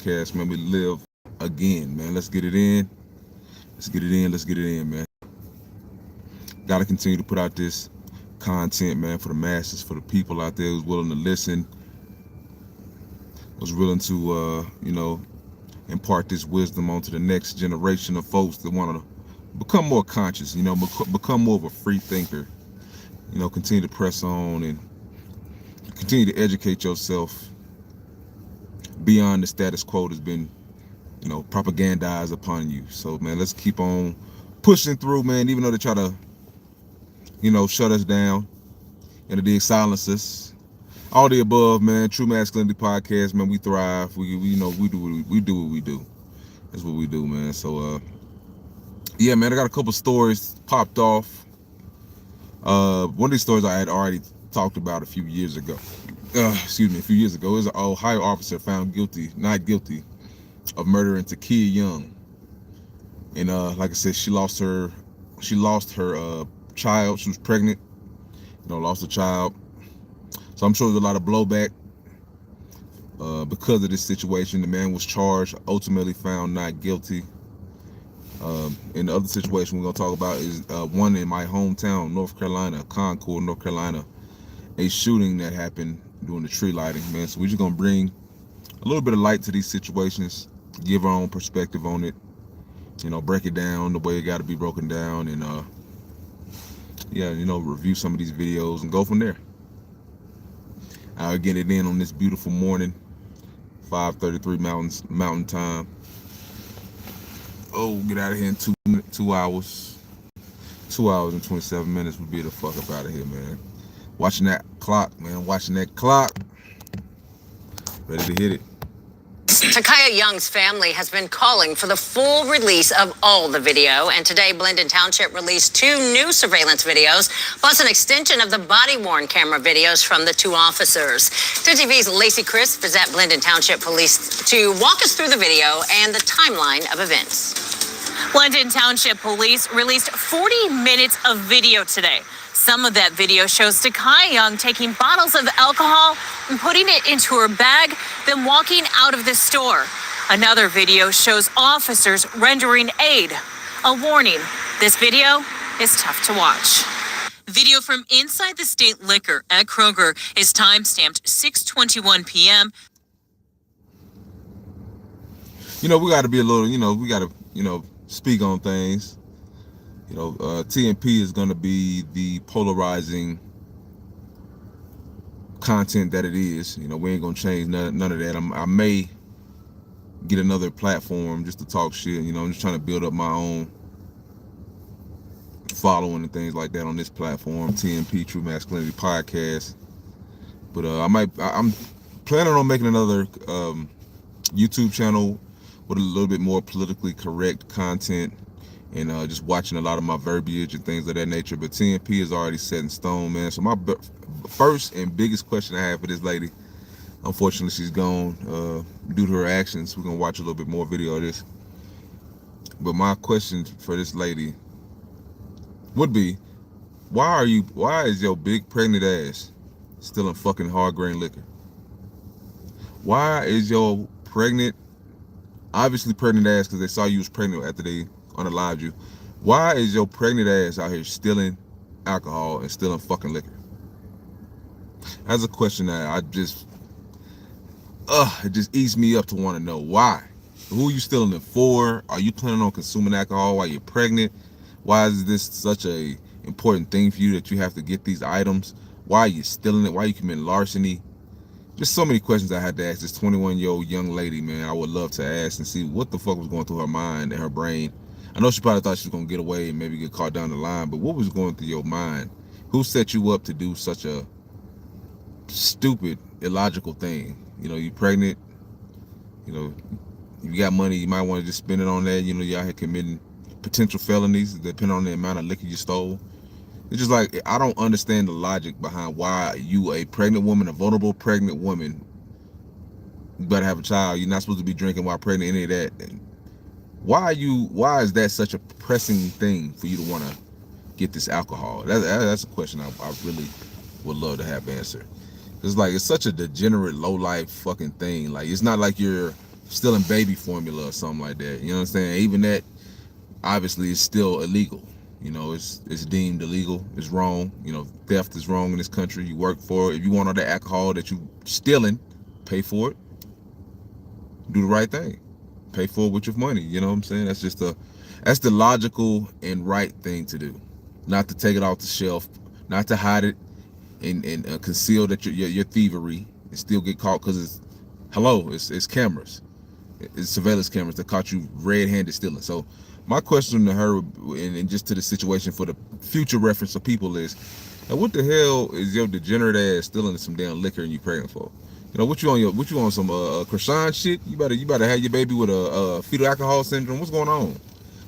podcast, man. We live again, man. Let's get it in. Let's get it in. Let's get it in, man. Gotta continue to put out this content, man, for the masses, for the people out there who's willing to listen, who's willing to, impart this wisdom onto the next generation of folks that want to become more conscious, become more of a free thinker. Continue to press on and continue to educate yourself beyond the status quo that's been, propagandized upon you. So, man, let's keep on pushing through, man, even though they try to, shut us down and they silence us. All the above, man. True Masculinity Podcast, man. We thrive. We do what we do. That's what we do, man. So, yeah, man. I got a couple stories popped off. One of these stories I had already talked about a few years ago. A few years ago. It was an Ohio officer found not guilty, of murdering Takia Young. And like I said, she lost her child. She was pregnant. Lost a child. So I'm sure there's a lot of blowback because of this situation. The man was charged, ultimately found not guilty. And the other situation we're going to talk about is one in my hometown, North Carolina, Concord, North Carolina, a shooting that happened during the tree lighting, man. So we're just going to bring a little bit of light to these situations, give our own perspective on it, break it down the way it got to be broken down, and review some of these videos and go from there. I'll get it in on this beautiful morning, 5:33 mountain time. Oh, get out of here in 2 hours. 2 hours and 27 minutes would be the fuck up out of here, man. Watching that clock, man. Watching that clock. Ready to hit it. Takia Young's family has been calling for the full release of all the video, and today Blendon Township released 2 new surveillance videos, plus an extension of the body-worn camera videos from the 2 officers. 2TV's Lacey Crisp is at Blendon Township Police to walk us through the video and the timeline of events. Blendon Township Police released 40 minutes of video today. Some of that video shows Takia Young taking bottles of alcohol and putting it into her bag, then walking out of the store. Another video shows officers rendering aid. A warning, this video is tough to watch. Video from inside the state liquor at Kroger is time-stamped 6:21 p.m. We got to be a little, we got to, speak on things. TMP is going to be the polarizing content that it is. We ain't going to change none of that. I may get another platform just to talk shit. I'm just trying to build up my own following and things like that on this platform, TMP, True Masculinity Podcast. But I'm planning on making another YouTube channel with a little bit more politically correct content, and just watching a lot of my verbiage and things of that nature. But TMP is already set in stone, man. So my first and biggest question I have for this lady, unfortunately she's gone due to her actions. We're gonna watch a little bit more video of this. But my question for this lady would be, why is your big pregnant ass still in fucking hard grain liquor? Why is your obviously pregnant ass, because they saw you was pregnant after they unalived you, why is your pregnant ass out here stealing alcohol and stealing fucking liquor? That's a question that it just eats me up to want to know why. Who are you stealing it for? Are you planning on consuming alcohol while you're pregnant? Why is this such a important thing for you that you have to get these items? Why are you stealing it? Why are you committing larceny? Just so many questions I had to ask this 21-year-old young lady, man. I would love to ask and see what the fuck was going through her mind and her brain. I know she probably thought she was going to get away and maybe get caught down the line, but what was going through your mind? Who set you up to do such a stupid, illogical thing? You pregnant, you got money, you might want to just spend it on that. You out here committing potential felonies depending on the amount of liquor you stole. It's just like, I don't understand the logic behind why you, a pregnant woman, a vulnerable pregnant woman, you better have a child. You're not supposed to be drinking while pregnant, any of that. And why is that such a pressing thing for you to want to get this alcohol? That's a question I really would love to have answered. It's like, it's such a degenerate, low life fucking thing. Like, it's not like you're stealing baby formula or something like that. You know what I'm saying? Even that obviously is still illegal. You know, it's deemed illegal. It's wrong. You know, theft is wrong in this country. You work for it. If you want all the alcohol that you stealing, pay for it. Do the right thing. Pay for it with your money. You know what I'm saying? That's the logical and right thing to do. Not to take it off the shelf, not to hide it and conceal that your thievery and still get caught, because it's cameras. It's surveillance cameras that caught you red-handed stealing. So my question to her and just to the situation for the future reference of people is, what the hell is your degenerate ass stealing some damn liquor and you pregnant for? You know, what you on some croissant shit? You better have your baby with a fetal alcohol syndrome. What's going on?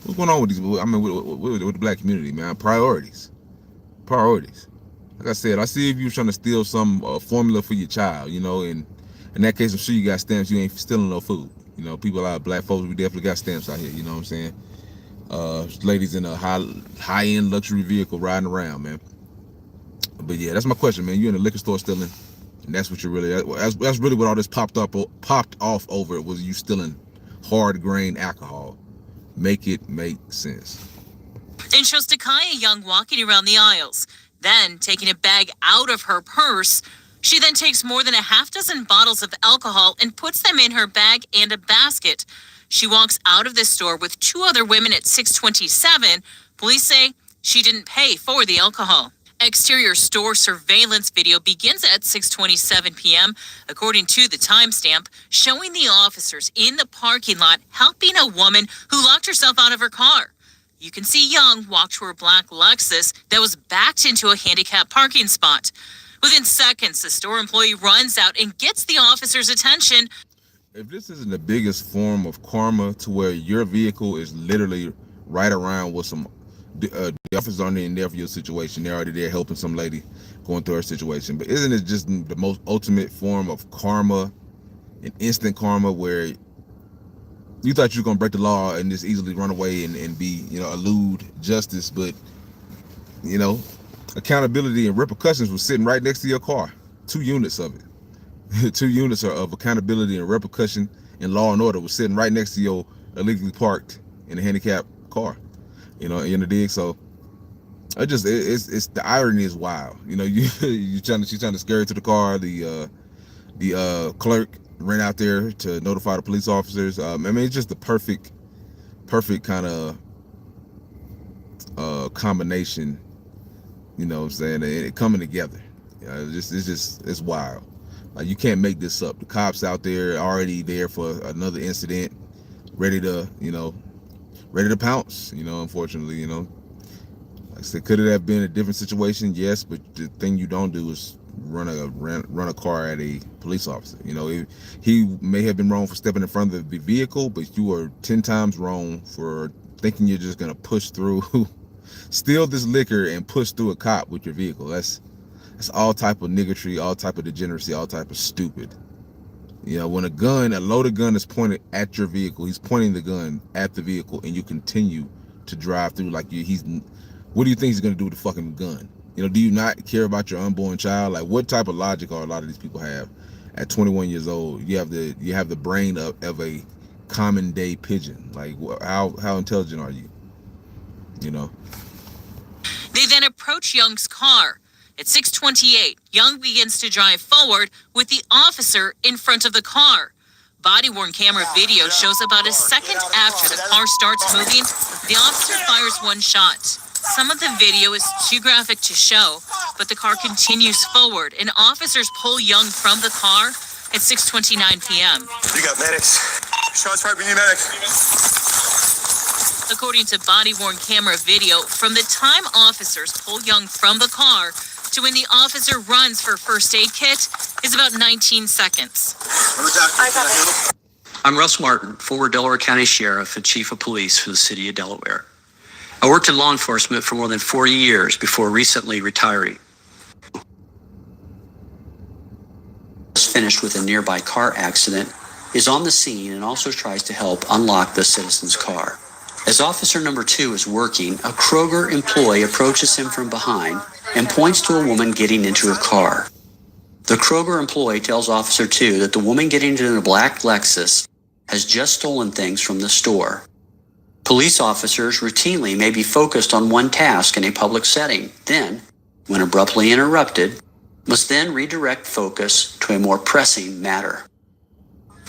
What's going on with these? I mean, with the black community, man. Priorities. Like I said, I see if you're trying to steal some formula for your child, you know, and in that case, I'm sure you got stamps. You ain't stealing no food. You know, people out, black folks, we definitely got stamps out here. You know what I'm saying? Ladies in a high-end luxury vehicle riding around, man. But yeah, that's my question, man. You in a liquor store stealing, and that's what you're really. That's really what all this popped off over. It was you stealing hard grain alcohol. Make it make sense. And shows Takaya Young walking around the aisles, then taking a bag out of her purse. She then takes more than a half dozen bottles of alcohol and puts them in her bag and a basket. She walks out of the store with two other women at 6:27. Police say she didn't pay for the alcohol. Exterior store surveillance video begins at 6:27 p.m., according to the timestamp, showing the officers in the parking lot helping a woman who locked herself out of her car. You can see Young walk to her black Lexus that was backed into a handicapped parking spot. Within seconds, the store employee runs out and gets the officer's attention. If this isn't the biggest form of karma, to where your vehicle is literally right around with some the officers aren't in there for your situation. They're already there helping some lady going through her situation. But isn't it just the most ultimate form of karma, an instant karma, where you thought you were gonna break the law and just easily run away and be, you know, elude justice, but you know, accountability and repercussions was sitting right next to your car. 2 units of it. 2 units of accountability and repercussion and law and order was sitting right next to your illegally parked in a handicapped car. You know, in the dig. So it's the irony is wild. You know, she's trying to scare her to the car. The clerk ran out there to notify the police officers. I mean, it's just the perfect kind of combination. You know what I'm saying? It coming together. You know, it's wild. Like, you can't make this up. The cops out there already there for another incident, ready to pounce. You know, unfortunately, you know, like I said, could it have been a different situation? Yes, but the thing you don't do is run a car at a police officer. You know, he may have been wrong for stepping in front of the vehicle, but you are 10 times wrong for thinking you're just gonna push through, steal this liquor and push through a cop with your vehicle. That's all type of niggatry, all type of degeneracy, all type of stupid. You know, when a loaded gun is pointed at your vehicle, he's pointing the gun at the vehicle, and you continue to drive through like what do you think he's going to do with the fucking gun? You know, do you not care about your unborn child? Like, what type of logic are a lot of these people have at 21 years old? You have the brain of a common day pigeon. Like, how intelligent are you? You know? They then approach Young's car. At 6:28, Young begins to drive forward with the officer in front of the car. Body-worn camera video shows about a second after the car starts moving, the officer fires one shot. Some of the video is too graphic to show, but the car continues forward, and officers pull Young from the car at 6:29 p.m. You got medics. Shots fired, we need medics. According to body-worn camera video, from the time officers pull Young from the car to when the officer runs for first aid kit is about 19 seconds. I'm Russ Martin, former Delaware County Sheriff and Chief of Police for the City of Delaware. I worked in law enforcement for more than 40 years before recently retiring. Finished with a nearby car accident, is on the scene and also tries to help unlock the citizen's car. As officer number 2 is working, a Kroger employee approaches him from behind and points to a woman getting into her car. The Kroger employee tells officer 2 that the woman getting into the black Lexus has just stolen things from the store. Police officers routinely may be focused on one task in a public setting, then, when abruptly interrupted, must then redirect focus to a more pressing matter.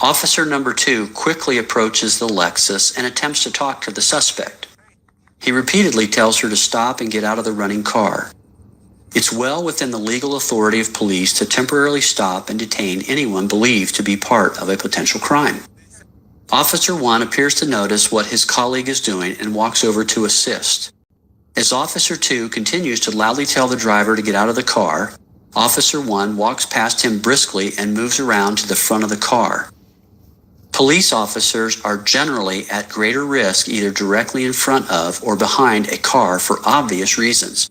Officer number 2 quickly approaches the Lexus and attempts to talk to the suspect. He repeatedly tells her to stop and get out of the running car. It's well within the legal authority of police to temporarily stop and detain anyone believed to be part of a potential crime. Officer 1 appears to notice what his colleague is doing and walks over to assist. As Officer 2 continues to loudly tell the driver to get out of the car, Officer 1 walks past him briskly and moves around to the front of the car. Police officers are generally at greater risk either directly in front of or behind a car for obvious reasons.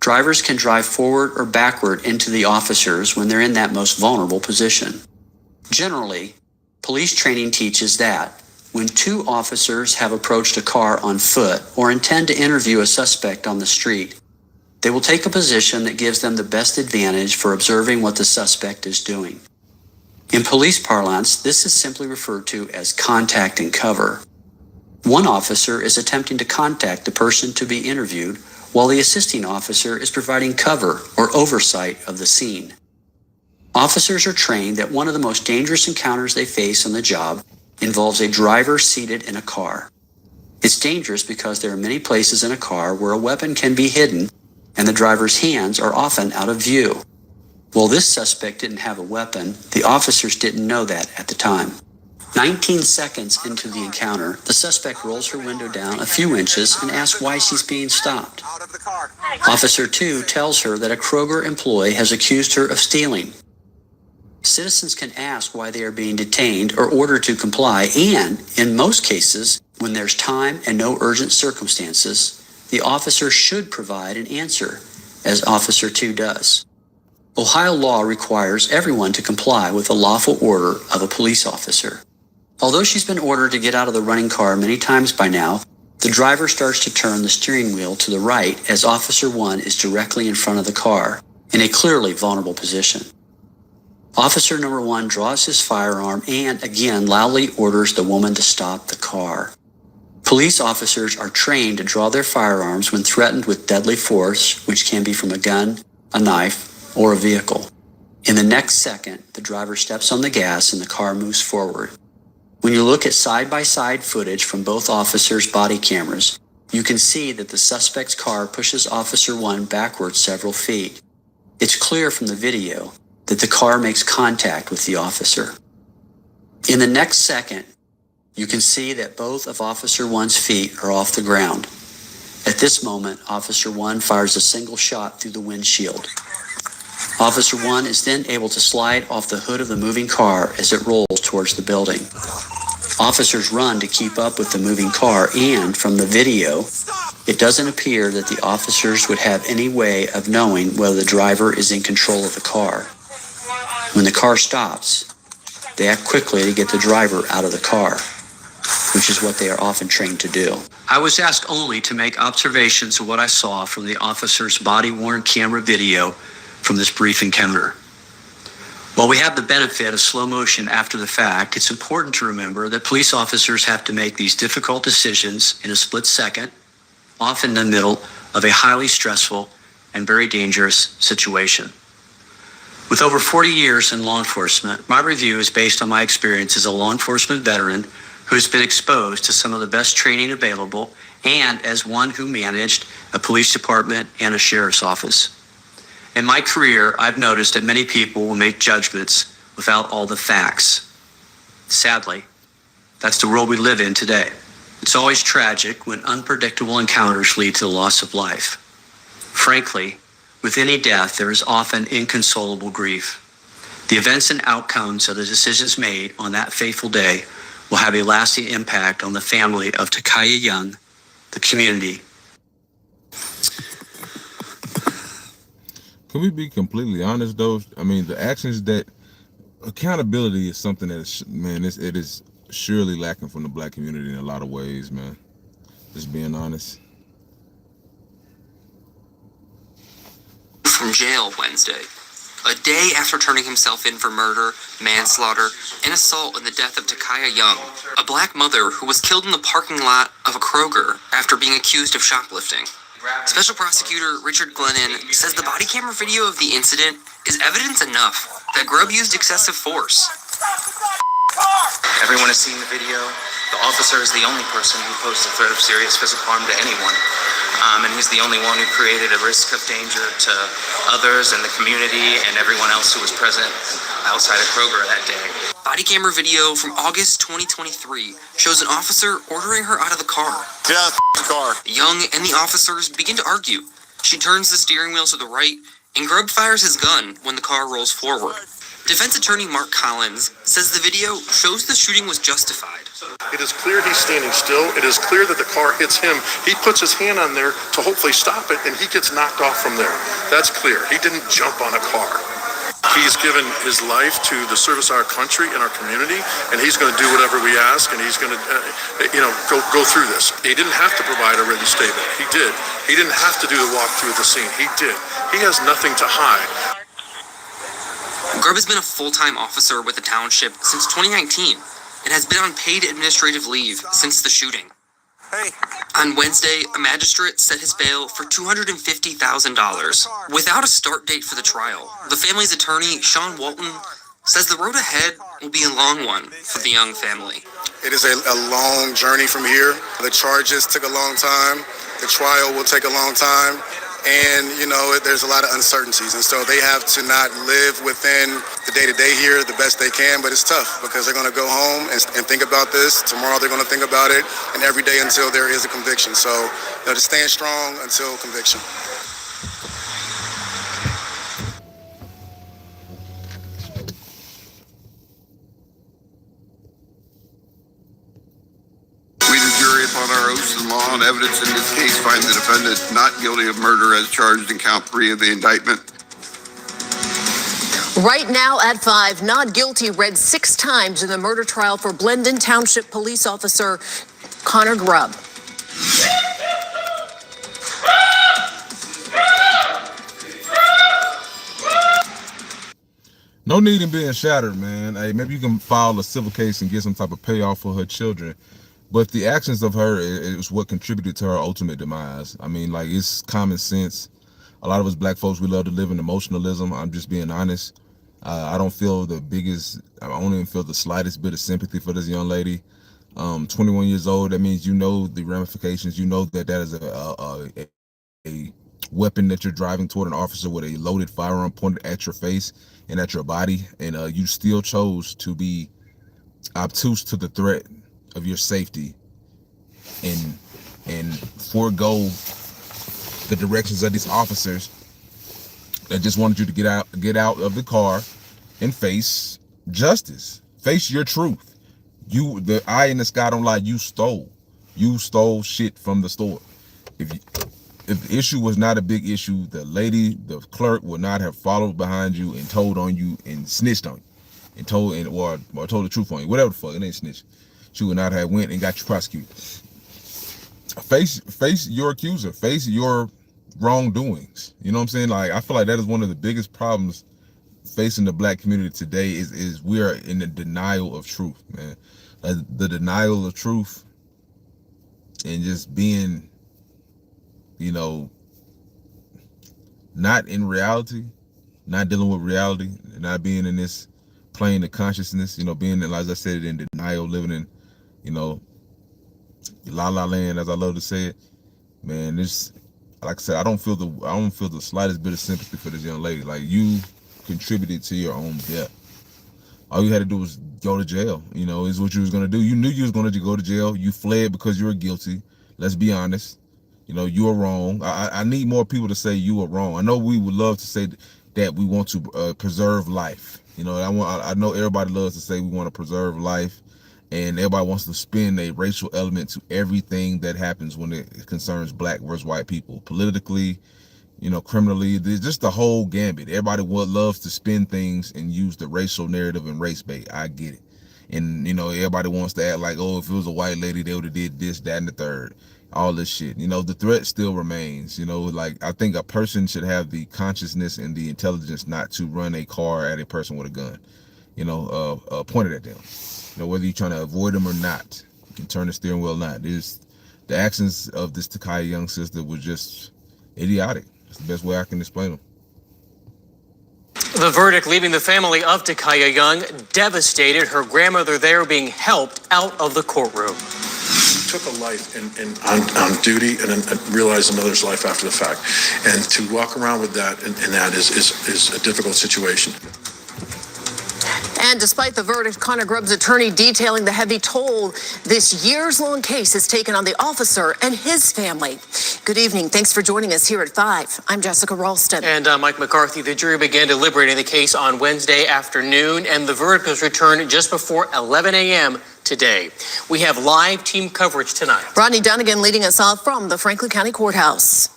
Drivers can drive forward or backward into the officers when they're in that most vulnerable position. Generally, police training teaches that when 2 officers have approached a car on foot or intend to interview a suspect on the street, they will take a position that gives them the best advantage for observing what the suspect is doing. In police parlance, this is simply referred to as contact and cover. One officer is attempting to contact the person to be interviewed, while the assisting officer is providing cover or oversight of the scene. Officers are trained that one of the most dangerous encounters they face on the job involves a driver seated in a car. It's dangerous because there are many places in a car where a weapon can be hidden and the driver's hands are often out of view. While this suspect didn't have a weapon, the officers didn't know that at the time. 19 seconds into the encounter, the suspect rolls her window down a few inches and asks why she's being stopped. Officer 2 tells her that a Kroger employee has accused her of stealing. Citizens can ask why they are being detained or ordered to comply, and, in most cases, when there's time and no urgent circumstances, the officer should provide an answer, as Officer 2 does. Ohio law requires everyone to comply with the lawful order of a police officer. Although she's been ordered to get out of the running car many times by now, the driver starts to turn the steering wheel to the right as Officer 1 is directly in front of the car, in a clearly vulnerable position. Officer number 1 draws his firearm and again loudly orders the woman to stop the car. Police officers are trained to draw their firearms when threatened with deadly force, which can be from a gun, a knife, or a vehicle. In the next second, the driver steps on the gas and the car moves forward. When you look at side-by-side footage from both officers' body cameras, you can see that the suspect's car pushes Officer 1 backwards several feet. It's clear from the video that the car makes contact with the officer. In the next second, you can see that both of Officer 1's feet are off the ground. At this moment, Officer 1 fires a single shot through the windshield. Officer 1 is then able to slide off the hood of the moving car as it rolls towards the building. Officers run to keep up with the moving car, and from the video, it doesn't appear that the officers would have any way of knowing whether the driver is in control of the car. When the car stops, they act quickly to get the driver out of the car, which is what they are often trained to do. I was asked only to make observations of what I saw from the officer's body-worn camera video from this brief encounter. While we have the benefit of slow motion after the fact, it's important to remember that police officers have to make these difficult decisions in a split second, often in the middle of a highly stressful and very dangerous situation. With over 40 years in law enforcement, my review is based on my experience as a law enforcement veteran who has been exposed to some of the best training available, and as one who managed a police department and a sheriff's office. In my career, I've noticed that many people will make judgments without all the facts. Sadly, that's the world we live in today. It's always tragic when unpredictable encounters lead to the loss of life. Frankly, with any death, there is often inconsolable grief. The events and outcomes of the decisions made on that fateful day will have a lasting impact on the family of Takaya Young, the community. Can we be completely honest, though? I mean, the actions that accountability is something that is, man, it is surely lacking from the black community in a lot of ways, man. Just being honest. From jail Wednesday. A day after turning himself in for murder, manslaughter, and assault in the death of Takaya Young, a black mother who was killed in the parking lot of a Kroger after being accused of shoplifting. Special Prosecutor Richard Glennon says the body camera video of the incident is evidence enough that Grubb used excessive force. Everyone has seen the video. The officer is the only person who posed a threat of serious physical harm to anyone. And he's the only one who created a risk of danger to others and the community and everyone else who was present outside of Kroger that day. Body camera video from August 2023 shows an officer ordering her out of the car. Get out of the car. Young and the officers begin to argue. She turns the steering wheel to the right, and Grubb fires his gun when the car rolls forward. Defense attorney Mark Collins says the video shows the shooting was justified. It is clear he's standing still. It is clear that the car hits him. He puts his hand on there to hopefully stop it, and he gets knocked off from there. That's clear. He didn't jump on a car. He's given his life to the service of our country and our community, and he's going to do whatever we ask, and he's going to, go through this. He didn't have to provide a written statement. He did. He didn't have to do the walkthrough at the scene. He did. He has nothing to hide. Grubb has been a full-time officer with the township since 2019 and has been on paid administrative leave since the shooting. Hey. On Wednesday, a magistrate set his bail for $250,000 without a start date for the trial. The family's attorney, Sean Walton, says the road ahead will be a long one for the Young family. It is a long journey from here. The charges took a long time. The trial will take a long time. And, there's a lot of uncertainties. And so they have to not live within the day-to-day here the best they can. But it's tough because they're going to go home and think about this. Tomorrow they're going to think about it. And every day until there is a conviction. So, to stand strong until conviction. Upon our oaths and law and evidence in this case, find the defendant not guilty of murder as charged in count 3 of the indictment. Right now at 5, not guilty read 6 times in the murder trial for Blendon Township police officer Connor Grubb. No need in being shattered, man. Hey, maybe you can file a civil case and get some type of payoff for her children. But the actions of her is what contributed to her ultimate demise. I mean, like, it's common sense. A lot of us black folks, we love to live in emotionalism. I'm just being honest. I don't feel I don't even feel the slightest bit of sympathy for this young lady. 21 years old, that means the ramifications. That is a weapon that you're driving toward an officer with a loaded firearm pointed at your face and at your body. And you still chose to be obtuse to the threat of your safety and forego the directions of these officers that just wanted you to get out of the car and face justice, face your truth. The eye in the sky don't lie. You stole shit from the store. If the issue was not a big issue, the clerk would not have followed behind you and told on you and snitched on you and told the truth on you, whatever the fuck. It ain't snitch. She would not have went and got you prosecuted. Face your accuser. Face your wrongdoings. You know what I'm saying? Like, I feel like that is one of the biggest problems facing the black community today is we are in the denial of truth, man. The denial of truth and just being, not in reality, not dealing with reality, not being in this plane of consciousness, being, as I said, in denial, living in, la la land, as I love to say it, man. This, like I said, I don't feel the slightest bit of sympathy for this young lady. Like, you contributed to your own death. All you had to do was go to jail, is what you was gonna do. You knew you was gonna go to jail. You fled because you were guilty. Let's be honest. You were wrong. I need more people to say you were wrong. I know we would love to say that we want to preserve life. I know everybody loves to say we want to preserve life, and everybody wants to spin a racial element to everything that happens when it concerns black versus white people, politically, criminally. There's just the whole gambit. Everybody loves to spin things and use the racial narrative and race bait. I get it. And, you know, everybody wants to act like, oh, if it was a white lady, they would have did this, that, and the third. All this shit. You know, the threat still remains. You know, like, I think a person should have the consciousness and the intelligence not to run a car at a person with a gun, you know, pointed at them. You know, whether you're trying to avoid them or not, you can turn the steering wheel or not. The actions of this Takaya Young sister was just idiotic. It's the best way I can explain them. The verdict leaving the family of Takaya Young devastated. Her grandmother there being helped out of the courtroom. Took a life on duty and realized another's life after the fact. And to walk around with that and that is a difficult situation. And despite the verdict, Connor Grubb's attorney detailing the heavy toll this years-long case has taken on the officer and his family. Good evening. Thanks for joining us here at 5. I'm Jessica Ralston. And Mike McCarthy. The jury began deliberating the case on Wednesday afternoon, and the verdict was returned just before 11 a.m. today. We have live team coverage tonight. Rodney Dunnigan leading us off from the Franklin County Courthouse.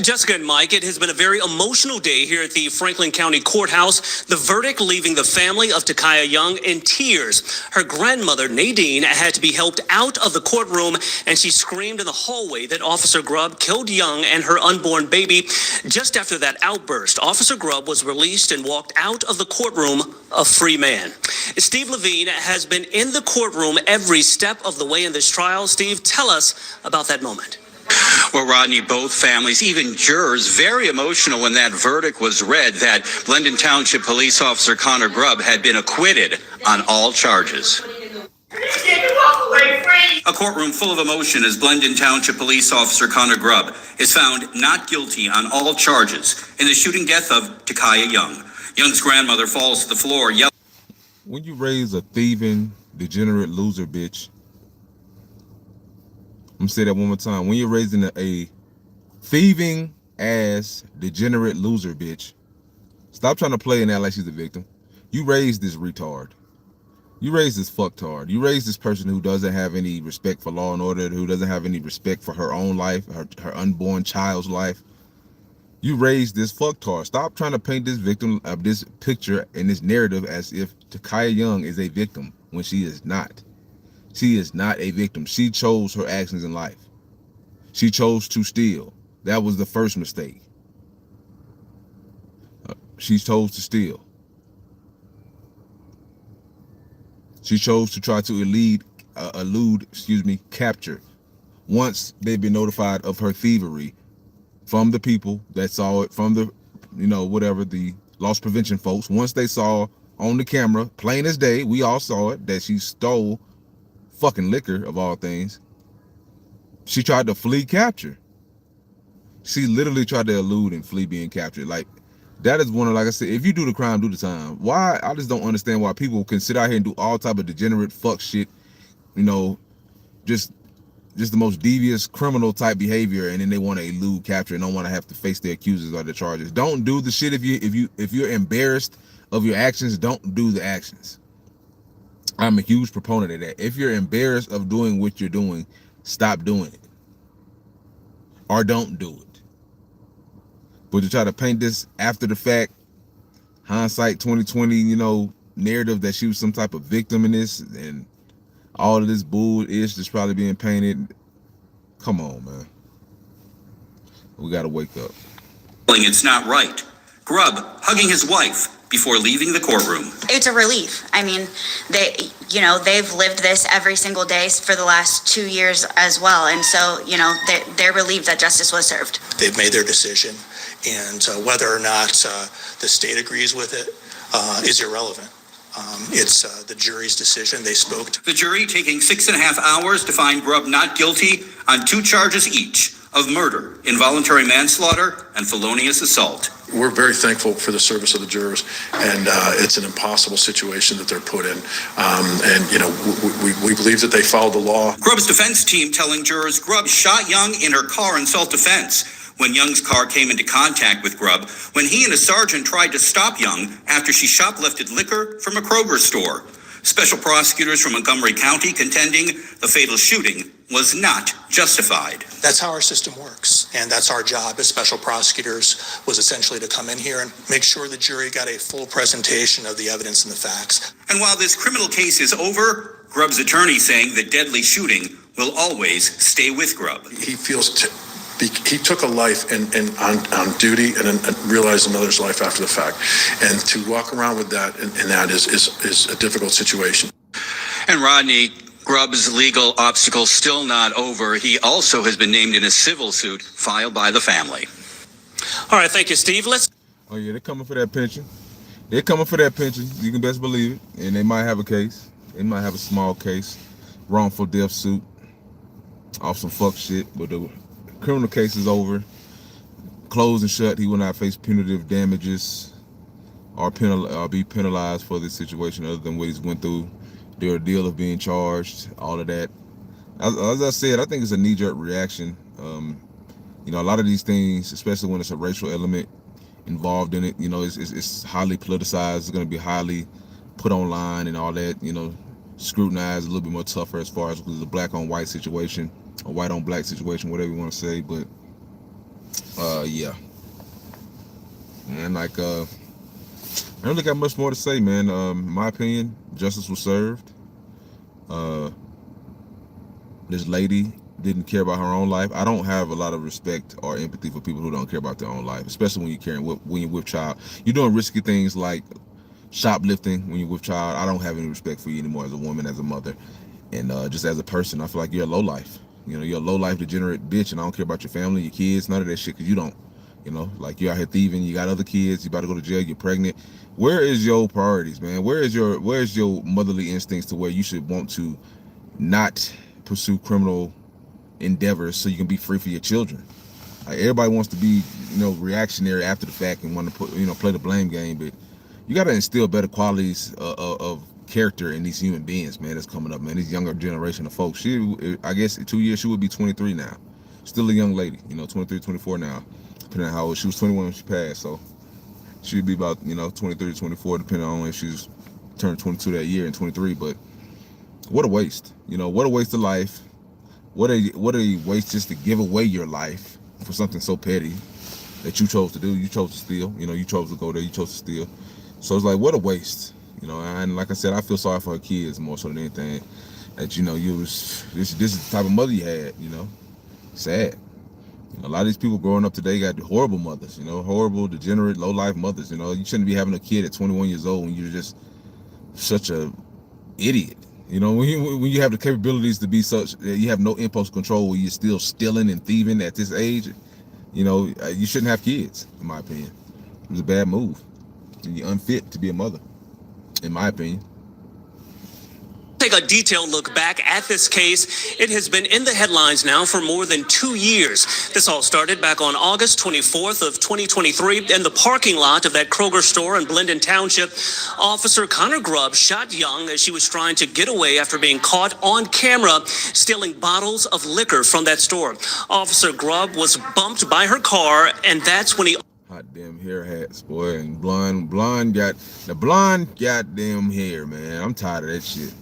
Jessica and Mike, it has been a very emotional day here at the Franklin County Courthouse. The verdict leaving the family of Takaya Young in tears. Her grandmother, Nadine, had to be helped out of the courtroom, and she screamed in the hallway that Officer Grubb killed Young and her unborn baby. Just after that outburst, Officer Grubb was released and walked out of the courtroom a free man. Steve Levine has been in the courtroom every step of the way in this trial. Steve, tell us about that moment. Well, Rodney, both families, even jurors, very emotional when that verdict was read that Blendon Township Police Officer Connor Grubb had been acquitted on all charges. A courtroom full of emotion as Blendon Township Police Officer Connor Grubb is found not guilty on all charges in the shooting death of Takaya Young. Young's grandmother falls to the floor, yelling. When you raise a thieving, degenerate loser bitch, I'm gonna say that one more time. When you're raising a thieving ass degenerate loser bitch, stop trying to play and act like she's a victim. You raised this retard. You raised this fucktard. You raised this person who doesn't have any respect for law and order, who doesn't have any respect for her own life, her unborn child's life. You raised this fucktard. Stop trying to paint this victim of this picture and this narrative as if Takaya Young is a victim when she is not. She is not a victim. She chose her actions in life. She chose to steal. That was the first mistake. She chose to steal. She chose to try to elude, capture. Once they've been notified of her thievery from the people that saw it, from the, the loss prevention folks. Once they saw on the camera, plain as day, we all saw it, that she stole fucking liquor of all things. She tried to flee capture. She literally tried to elude and flee being captured. Like, that is one of, like I said, if you do the crime, do the time. Why? I just don't understand why people can sit out here and do all type of degenerate fuck shit, just the most devious criminal type behavior, and then they want to elude capture and don't want to have to face the accusers or the charges. Don't do the shit. If you're embarrassed of your actions, don't do the actions. I'm a huge proponent of that. If you're embarrassed of doing what you're doing, stop doing it. Or don't do it. But to try to paint this after the fact, hindsight 2020, narrative that she was some type of victim in this, and all of this bull is just probably being painted. Come on, man. We got to wake up. It's not right. Grubb hugging his wife before leaving the courtroom. It's a relief. I mean, they've lived this every single day for the last 2 years as well. And so, they're relieved that justice was served. They've made their decision, and whether or not the state agrees with it is irrelevant. It's the jury's decision. They spoke to. The jury taking 6.5 hours to find Grubb not guilty on 2 charges each of murder, involuntary manslaughter, and felonious assault. We're very thankful for the service of the jurors, and it's an impossible situation that they're put in. We believe that they followed the law. Grubb's defense team telling jurors Grubb shot Young in her car in self-defense when Young's car came into contact with Grubb, when he and a sergeant tried to stop Young after she shoplifted liquor from a Kroger store. Special prosecutors from Montgomery County contending the fatal shooting was not justified. That's how our system works. And that's our job as special prosecutors, was essentially to come in here and make sure the jury got a full presentation of the evidence and the facts. And while this criminal case is over, Grubb's attorney saying the deadly shooting will always stay with Grubb. He feels he took a life and on duty and realized another's life after the fact. And to walk around with that and that is a difficult situation. And Rodney, Grubb's legal obstacle still not over. He also has been named in a civil suit filed by the family. All right, thank you, Steve. Oh yeah, they're coming for that pension. They're coming for that pension. You can best believe it. And they might have a case. They might have a small case, wrongful death suit, off some fuck shit. But the criminal case is over, closed and shut. He will not face punitive damages or be penalized for this situation other than what he's went through. The ordeal of being charged, all of that. As I said, I think it's a knee-jerk reaction. You know, a lot of these things, especially when it's a racial element involved in it, you know, it's highly politicized. It's going to be highly put online and all that, you know, scrutinized, a little bit more tougher as far as the black on white situation, or white on black situation, whatever you want to say. But yeah, and like I don't really got much more to say, man. In my opinion, justice was served. This lady didn't care about her own life. I don't have a lot of respect or empathy for people who don't care about their own life, especially when you're with child. You're doing risky things like shoplifting when you're with child. I don't have any respect for you anymore as a woman, as a mother, and just as a person. I feel like you're a low life. You know, you're a low life degenerate bitch, and I don't care about your family, your kids, none of that shit, because you don't. You know, like you're out here thieving, you got other kids, you about to go to jail, you're pregnant. Where is your priorities, man? Where is your motherly instincts to where you should want to not pursue criminal endeavors so you can be free for your children? Like, everybody wants to be, you know, reactionary after the fact and want to put, you know, play the blame game, but you got to instill better qualities of character in these human beings, man, that's coming up, man. This younger generation of folks. I guess in 2 years she would be 23 now. Still a young lady, you know, 23, 24 now, depending on how old. She was 21 when she passed, so she'd be about, you know, 23, 24, depending on if she's turned 22 that year and 23. But what a waste, you know, what a waste of life. What a waste just to give away your life for something so petty that you chose to do. You chose to steal, you know, you chose to go there, you chose to steal. So it's like, what a waste, you know. And like I said, I feel sorry for her kids more so than anything. That, you know, this is the type of mother you had, you know. Sad. You know, a lot of these people growing up today got horrible mothers, you know, horrible, degenerate, low-life mothers. You know, you shouldn't be having a kid at 21 years old when you're just such a idiot. You know, when you have the capabilities to be such, you have no impulse control, where you're still stealing and thieving at this age, you know, you shouldn't have kids, in my opinion. It was a bad move. And you're unfit to be a mother, in my opinion. Take a detailed look back at this case. It has been in the headlines now for more than 2 years. This all started back on August 24th of 2023 in the parking lot of that Kroger store in Blendon Township. Officer Connor Grubb shot Young as she was trying to get away after being caught on camera stealing bottles of liquor from that store. Officer Grubb was bumped by her car, and that's when he... Hot damn hair hats, boy, and blonde got the blonde goddamn hair, man. I'm tired of that shit.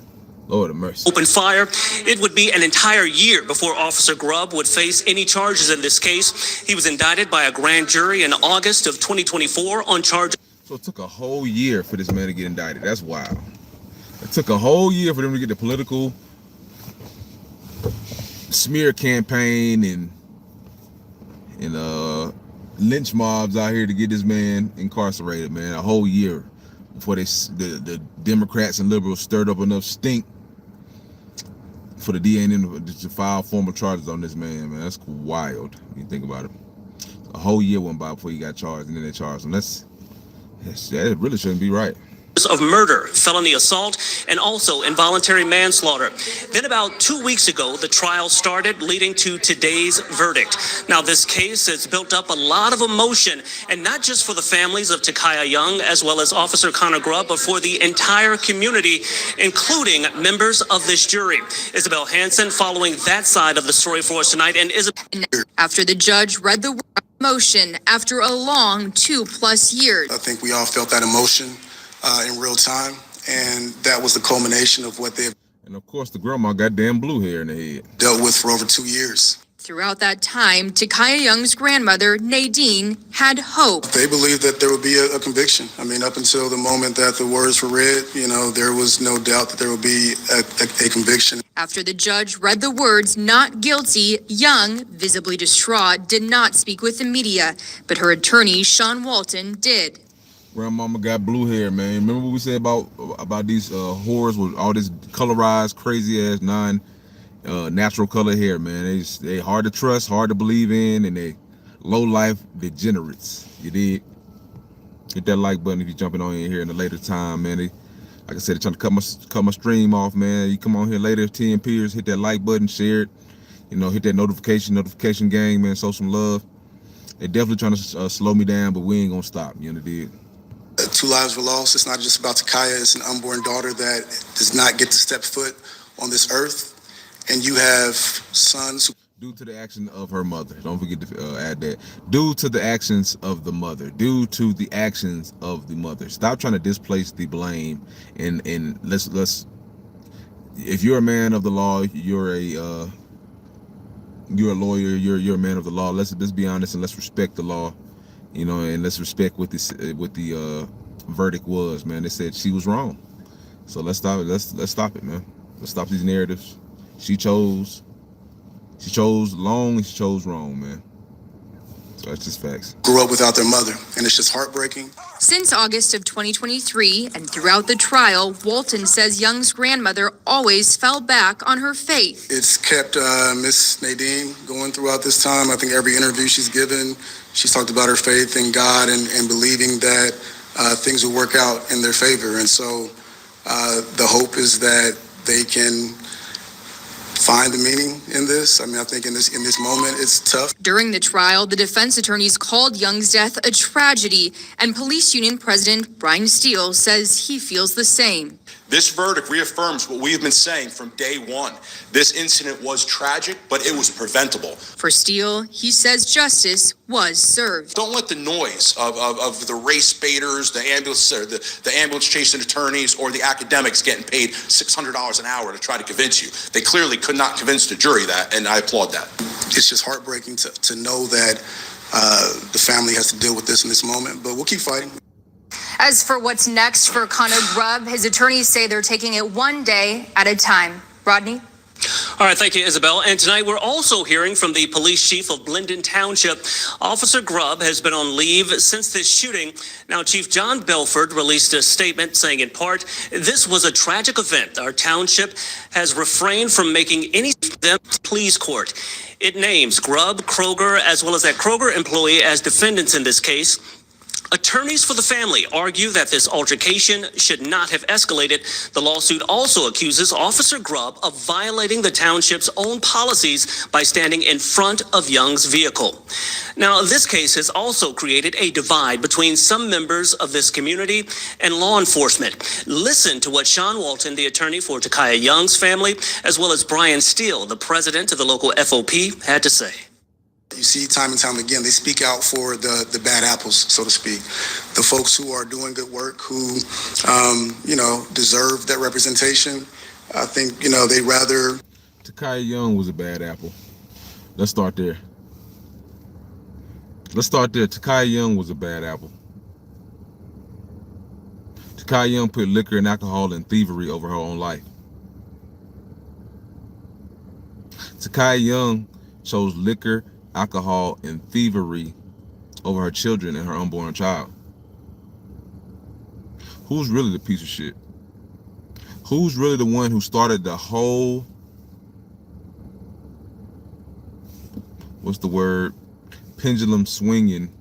Lord of mercy. Opened fire. It would be an entire year before Officer Grubb would face any charges in this case. He was indicted by a grand jury in August of 2024 on charges. So it took a whole year for this man to get indicted. That's wild. It took a whole year for them to get the political smear campaign and lynch mobs out here to get this man incarcerated, man. A whole year before the Democrats and liberals stirred up enough stink for the DA to file formal charges on this man, man. That's wild when you think about it. A whole year went by before he got charged, and then they charged him. That really shouldn't be right. Of murder, felony assault, and also involuntary manslaughter. Then about 2 weeks ago, the trial started, leading to today's verdict. Now, this case has built up a lot of emotion, and not just for the families of Takaya Young, as well as Officer Connor Grubb, but for the entire community, including members of this jury. Isabel Hansen following that side of the story for us tonight. And after the judge read the motion after a long 2+ years. I think we all felt that emotion in real time, and that was the culmination of what they've and of course the grandma got damn blue hair in the head dealt with for over 2 years. Throughout that time, Takaya Young's grandmother, Nadine, had hope. They believed that there would be a conviction. I mean, up until the moment that the words were read, there was no doubt that there would be a conviction. After the judge read the words not guilty, Young, visibly distraught, did not speak with the media, but her attorney, Sean Walton, did. Grandmama got blue hair, man. Remember what we said about these whores with all this colorized, crazy ass natural color hair, man. They hard to trust, hard to believe in, and they low life degenerates. You did. Hit that like button if you're jumping on in here in a later time, man. Like I said, they're trying to cut my stream off, man. You come on here later, TN Peers, hit that like button, share it. Hit that notification gang, man. Show some love. They're definitely trying to slow me down, but we ain't gonna stop. You know what I did. 2 lives were lost. It's not just about Takaya. It's an unborn daughter that does not get to step foot on this earth. And you have sons who... Due to the action of her mother. Don't forget to add that. Due to the actions of the mother. Due to the actions of the mother. Stop trying to displace the blame. And let's. If you're a man of the law, you're a lawyer. You're a man of the law. Let's be honest and let's respect the law. And let's respect what the verdict was, man. They said she was wrong. So let's stop it. Let's stop it, man. Let's stop these narratives. She chose long and she chose wrong, man. So that's just facts. Grew up without their mother, and it's just heartbreaking. Since August of 2023 and throughout the trial, Walton says Young's grandmother always fell back on her faith. It's kept Miss Nadine going throughout this time. I think every interview she's given, she's talked about her faith in God and believing that things will work out in their favor. And so the hope is that they can find the meaning in this. I mean, I think in this moment, it's tough. During the trial, the defense attorneys called Young's death a tragedy, and police union president Brian Steele says he feels the same. This verdict reaffirms what we have been saying from day one. This incident was tragic, but it was preventable. For Steele, he says justice was served. Don't let the noise of the race baiters, the ambulance chasing attorneys, or the academics getting paid $600 an hour to try to convince you. They clearly could not convince the jury that, and I applaud that. It's just heartbreaking to know that the family has to deal with this in this moment, but we'll keep fighting. As for what's next for Conor Grubb, his attorneys say they're taking it one day at a time. Rodney? All right, thank you, Isabel. And tonight we're also hearing from the police chief of Blendon Township. Officer Grubb has been on leave since this shooting. Now, Chief John Belford released a statement saying, in part, this was a tragic event. Our township has refrained from making any of them pleas court. It names Grubb, Kroger, as well as that Kroger employee as defendants in this case. Attorneys for the family argue that this altercation should not have escalated. The lawsuit also accuses Officer Grubb of violating the township's own policies by standing in front of Young's vehicle. Now, this case has also created a divide between some members of this community and law enforcement. Listen to what Sean Walton, the attorney for Takaya Young's family, as well as Brian Steele, the president of the local FOP, had to say. You see time and time again, they speak out for the bad apples, so to speak. The folks who are doing good work, who, deserve that representation. I think, they'd rather... Takaya Young was a bad apple. Let's start there. Takaya Young was a bad apple. Takaya Young put liquor and alcohol and thievery over her own life. Takaya Young chose liquor, alcohol, and thievery over her children and her unborn child. Who's really the piece of shit? Who's really the one who started the whole, pendulum swinging,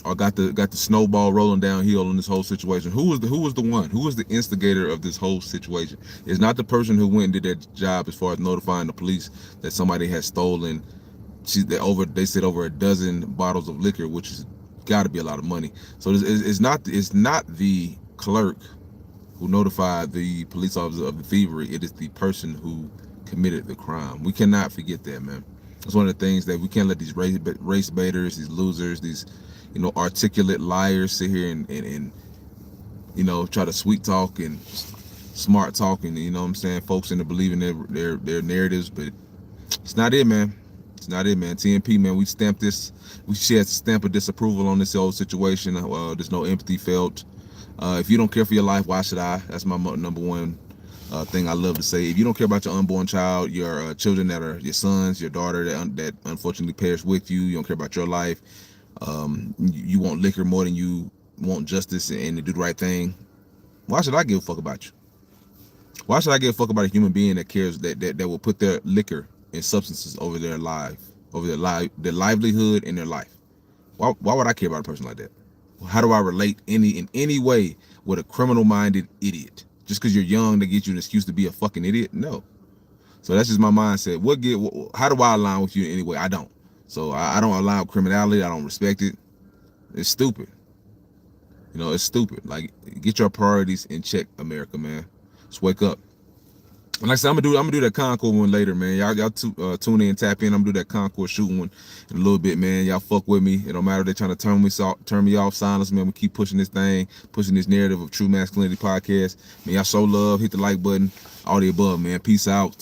or got the snowball rolling downhill in this whole situation? Who was the one? Who was the instigator of this whole situation? It's not the person who went and did their job as far as notifying the police that somebody had stolen. They said over a dozen bottles of liquor, which has got to be a lot of money. So it's not the clerk who notified the police officer of the thievery. It is the person who committed the crime. We cannot forget that, man. It's one of the things that we can't let these race baiters, these losers, these articulate liars sit here and try to sweet talk and smart talk, and folks into believing their narratives, but it's not it, man. It's not it, man. TNP, man, we stamped this. We shed stamp of disapproval on this whole situation. There's no empathy felt. If you don't care for your life, why should I? That's my number one thing I love to say. If you don't care about your unborn child, your children that are your sons, your daughter that unfortunately perished with you, you don't care about your life. You want liquor more than you want justice and to do the right thing. Why should I give a fuck about you? Why should I give a fuck about a human being that cares that will put their liquor and substances over their their livelihood and their life? Why would I care about a person like that? How do I relate in any way with a criminal-minded idiot? Just because you're young, that gets you an excuse to be a fucking idiot? No. So that's just my mindset. How do I align with you in any way? I don't. So I don't allow criminality. I don't respect it. It's stupid. You know, it's stupid. Like, get your priorities in check, America, man. Just wake up. And like I said, I'm gonna do that Concord one later, man. Y'all tune in, tap in. I'm gonna do that Concord shooting one in a little bit, man. Y'all fuck with me. It don't matter if they're trying to turn me off, silence me. I'm gonna keep pushing this thing, pushing this narrative of True Masculinity Podcast. Man, y'all show love, hit the like button, all the above, man. Peace out.